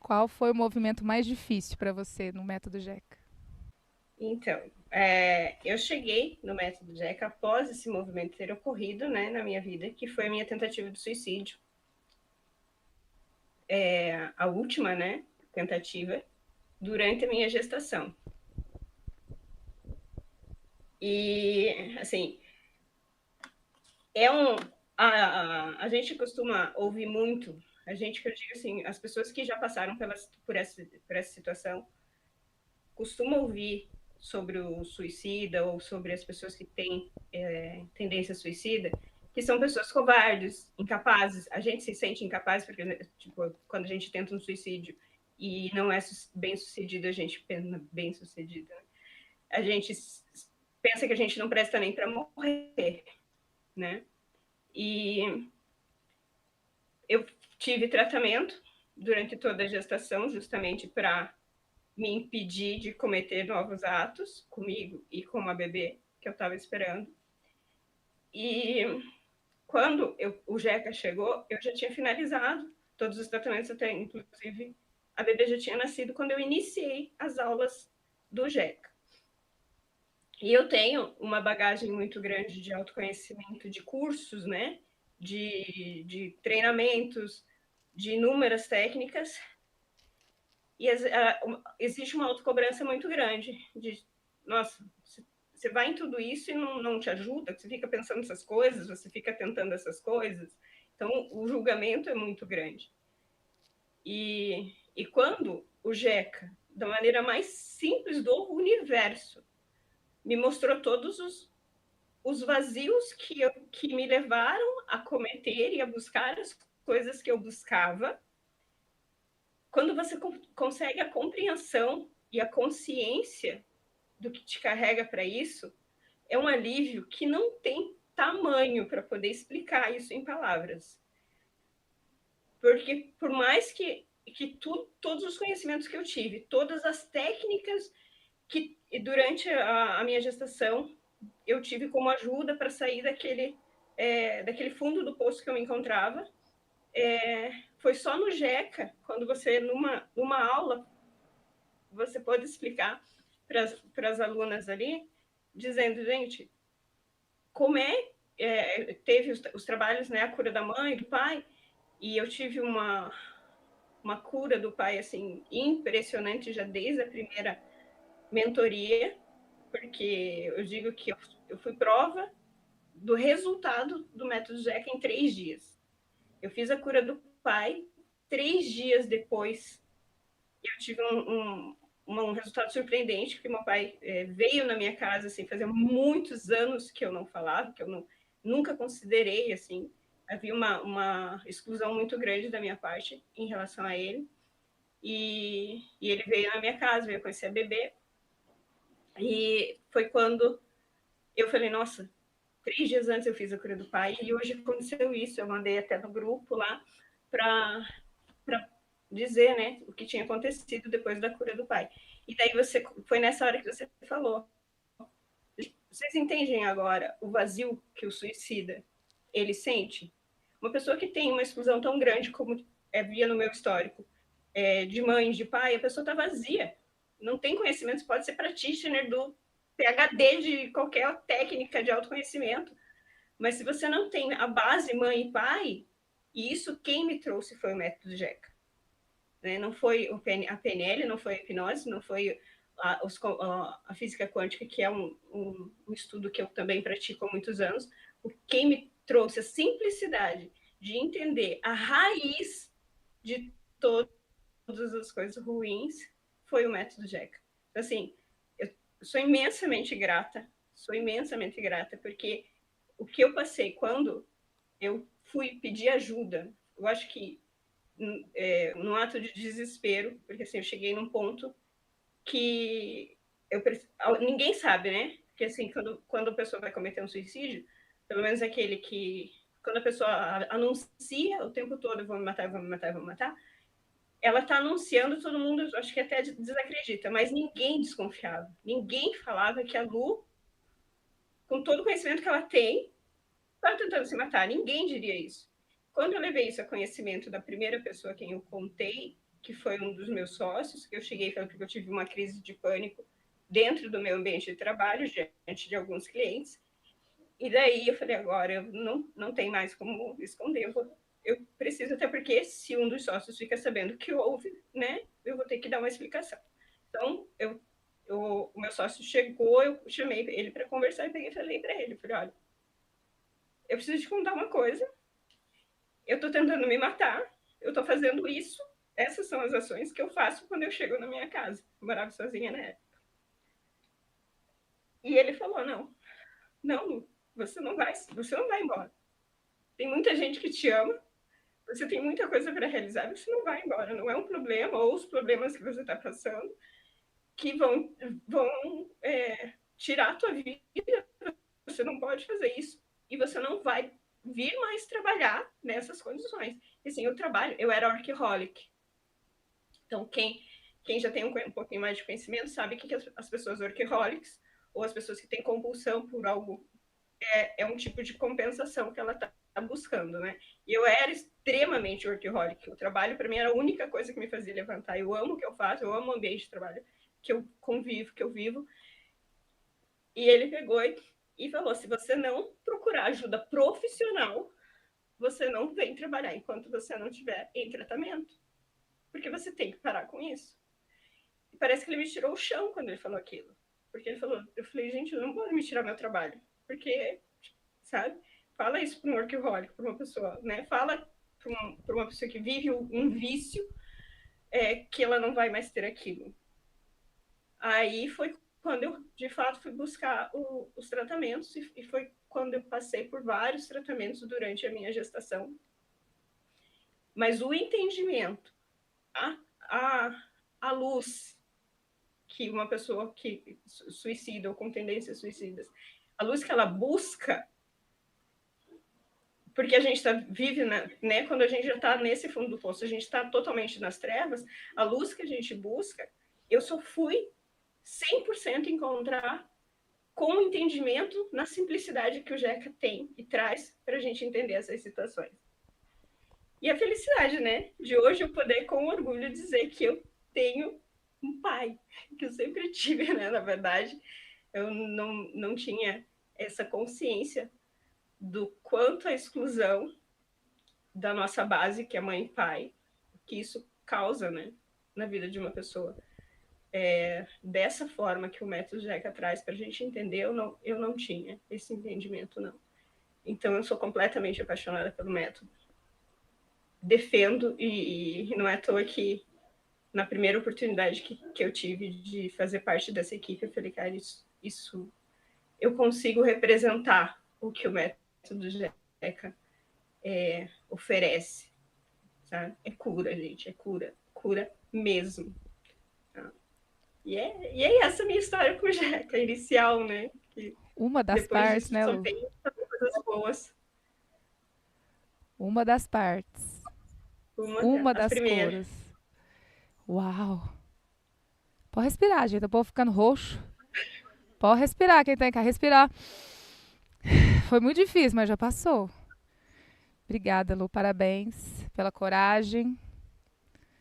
Qual foi o movimento mais difícil para você no método Jeca? Então, eu cheguei no método Jeca após esse movimento ter ocorrido, né, na minha vida, que foi a minha tentativa de suicídio. A última, né, tentativa durante a minha gestação. E, assim, é um. A gente costuma ouvir muito, a gente, que eu digo assim, as pessoas que já passaram por essa situação, costumam ouvir sobre o suicida ou sobre as pessoas que têm tendência suicida, que são pessoas covardes, incapazes. A gente se sente incapaz porque, tipo, quando a gente tenta um suicídio e não é bem sucedido, a gente pensa bem sucedido. Né? A gente pensa que a gente não presta nem para morrer, né? E eu tive tratamento durante toda a gestação, justamente para me impedir de cometer novos atos comigo e com a bebê que eu estava esperando. E quando o Jeca chegou, eu já tinha finalizado todos os tratamentos, até inclusive a bebê já tinha nascido quando eu iniciei as aulas do Jeca. E eu tenho uma bagagem muito grande de autoconhecimento, de cursos, né? De treinamentos, de inúmeras técnicas. E existe uma autocobrança muito grande de, nossa, você vai em tudo isso e não te ajuda, você fica pensando essas coisas, você fica tentando essas coisas. Então, o julgamento é muito grande. E quando o Jeca, da maneira mais simples do universo, me mostrou todos os vazios que me levaram a cometer e a buscar as coisas que eu buscava, quando você consegue a compreensão e a consciência do que te carrega para isso, é um alívio que não tem tamanho para poder explicar isso em palavras. Porque por mais que todos os conhecimentos que eu tive, todas as técnicas que durante a minha gestação eu tive como ajuda para sair daquele fundo do poço que eu me encontrava, foi só no Jeca, quando você, numa aula, você pode explicar para as alunas ali, dizendo, gente, como teve os trabalhos, né, a cura da mãe, do pai, e eu tive uma cura do pai, assim, impressionante já desde a primeira mentoria, porque eu digo que eu fui prova do resultado do método Jeca em 3 dias. Eu fiz a cura do pai, 3 dias depois eu tive um resultado surpreendente, que meu pai veio na minha casa, assim, fazia muitos anos que eu não falava, que eu nunca considerei, assim, havia uma exclusão muito grande da minha parte em relação a ele, e ele veio na minha casa, veio conhecer a bebê, e foi quando eu falei, nossa, 3 dias antes eu fiz a cura do pai, e hoje aconteceu isso, eu mandei até no grupo lá, para dizer, né, o que tinha acontecido depois da cura do pai. E daí foi nessa hora que você falou. Vocês entendem agora o vazio que o suicida ele sente? Uma pessoa que tem uma exclusão tão grande como via no meu histórico, de mãe, de pai, a pessoa está vazia. Não tem conhecimento, pode ser practitioner do PhD de qualquer técnica de autoconhecimento, mas se você não tem a base mãe e pai, e isso quem me trouxe foi o método Jeca. Né? Não foi a PNL, não foi a hipnose, não foi a física quântica, que é um estudo que eu também pratico há muitos anos. Quem me trouxe a simplicidade de entender a raiz de todas as coisas ruins foi o método Jeca. Então, assim, eu sou imensamente grata, porque o que eu passei quando eu fui pedir ajuda, eu acho que num ato de desespero, porque assim, eu cheguei num ponto que ninguém sabe, né? Porque assim, quando a pessoa vai cometer um suicídio, pelo menos aquele que, quando a pessoa anuncia o tempo todo, eu vou me matar, eu vou me matar, eu vou me matar, ela está anunciando, todo mundo, acho que até desacredita, mas ninguém desconfiava. Ninguém falava que a Lu, com todo o conhecimento que ela tem, estava tentando se matar. Ninguém diria isso. Quando eu levei isso a conhecimento da primeira pessoa a quem eu contei, que foi um dos meus sócios, que eu cheguei e falei porque eu tive uma crise de pânico dentro do meu ambiente de trabalho, diante de alguns clientes. E daí eu falei, agora eu não tem mais como esconder, eu preciso, até porque se um dos sócios fica sabendo que houve, né, eu vou ter que dar uma explicação. Então, o meu sócio chegou, eu chamei ele para conversar e peguei e falei para ele, falei, olha, eu preciso te contar uma coisa, eu estou tentando me matar, eu estou fazendo isso, essas são as ações que eu faço quando eu chego na minha casa. Eu morava sozinha na época. E ele falou, não, você não vai embora. Tem muita gente que te ama, você tem muita coisa para realizar, você não vai embora. Não é um problema, ou os problemas que você está passando, que vão tirar a tua vida. Você não pode fazer isso. E você não vai vir mais trabalhar nessas condições. E assim, eu era workaholic. Então, quem já tem um pouquinho mais de conhecimento sabe que as pessoas workaholics, ou as pessoas que têm compulsão por algo, é um tipo de compensação que ela está buscando, né? E eu era extremamente workaholic. O trabalho, para mim, era a única coisa que me fazia levantar. Eu amo o que eu faço, eu amo o ambiente de trabalho que eu convivo, que eu vivo. E ele pegou e falou, se você não procurar ajuda profissional, você não vem trabalhar enquanto você não estiver em tratamento. Porque você tem que parar com isso. E parece que ele me tirou o chão quando ele falou aquilo. Porque ele falou, eu falei, gente, eu não vou me tirar meu trabalho. Porque, sabe? Fala isso para um workaholic, para uma pessoa, né? Fala para uma pessoa que vive um vício, que ela não vai mais ter aquilo. Aí foi quando eu, de fato, fui buscar os tratamentos, e foi quando eu passei por vários tratamentos durante a minha gestação. Mas o entendimento, a luz que uma pessoa que suicida ou com tendências suicidas, a luz que ela busca, porque a gente vive, né, quando a gente já está nesse fundo do poço, a gente está totalmente nas trevas, a luz que a gente busca, eu só fui 100% encontrar com o entendimento na simplicidade que o Jeca tem e traz para a gente entender essas situações. E a felicidade, né, de hoje eu poder com orgulho dizer que eu tenho um pai, que eu sempre tive, né, na verdade, eu não tinha essa consciência do quanto a exclusão da nossa base, que é mãe e pai, que isso causa, né, na vida de uma pessoa. Dessa forma que o método Jeca traz para a gente entender, eu não tinha esse entendimento, não. Então, eu sou completamente apaixonada pelo método. Defendo, e não é à toa que, na primeira oportunidade que eu tive de fazer parte dessa equipe, eu falei, cara, isso eu consigo representar o que o método Jeca oferece. Sabe? É cura, gente, é cura mesmo. E é essa minha história com o Jeca, inicial, né? Que uma das partes, né, Lu? Só tem coisas boas. Uma das partes. Uma das curas. Uau! Pode respirar, gente. Eu vou ficando roxo. Pode respirar, quem tem que respirar. Foi muito difícil, mas já passou. Obrigada, Lu. Parabéns pela coragem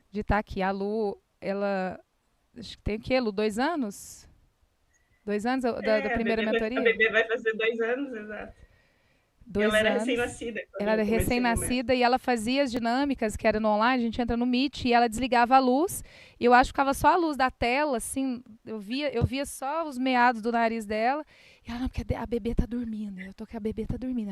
de estar aqui. A Lu, ela... Acho que tem o quê, Lu? 2 anos? 2 anos da primeira mentoria? A bebê vai fazer 2 anos, exato. 2 ela anos. Era recém-nascida. Ela era recém-nascida e ela fazia as dinâmicas, que era no online, a gente entra no Meet e ela desligava a luz. E eu acho que ficava só a luz da tela, assim, eu via só os meados do nariz dela. E ela, não, porque a bebê tá dormindo. Eu tô que a bebê tá dormindo.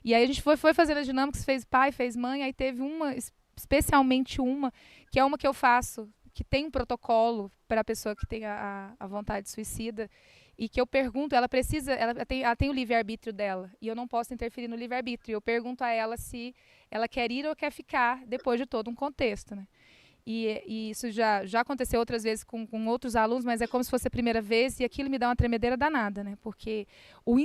E aí a gente foi fazendo as dinâmicas, fez pai, fez mãe, aí teve uma, especialmente uma, que é uma que eu faço, que tem um protocolo para a pessoa que tem a vontade suicida, e que eu pergunto, ela tem o livre-arbítrio dela, e eu não posso interferir no livre-arbítrio. Eu pergunto a ela se ela quer ir ou quer ficar, depois de todo um contexto, né? E isso já aconteceu outras vezes com outros alunos, mas é como se fosse a primeira vez, e aquilo me dá uma tremedeira danada, né? Porque o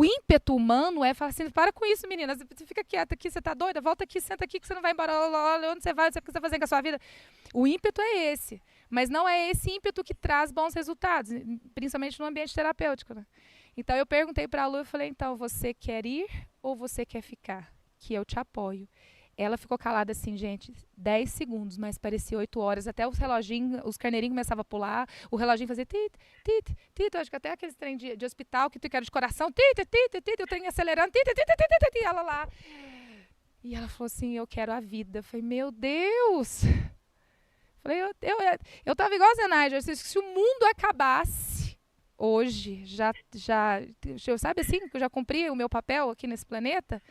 ímpeto humano é falar assim, para com isso, menina, você fica quieta aqui, você está doida, volta aqui, senta aqui que você não vai embora, olha onde você vai, o que você está fazendo com a sua vida. O ímpeto é esse, mas não é esse ímpeto que traz bons resultados, principalmente no ambiente terapêutico, né? Então eu perguntei para a Lu, eu falei, então, você quer ir ou você quer ficar? Que eu te apoio. Ela ficou calada assim, gente, 10 segundos, mas parecia 8 horas. Até os reloginhos, os carneirinhos começavam a pular, o reloginho fazia tit, tit, tit. Acho que até aqueles trem de hospital que tu quer de coração, tit, tit, tit, o trem acelerando, tit, tit, tit, tit, tit, e ela lá. E ela falou assim, eu quero a vida. Eu falei, meu Deus! Falei, eu tava igual a Zenaide, se o mundo acabasse hoje, sabe assim, que eu já cumpri o meu papel aqui nesse planeta,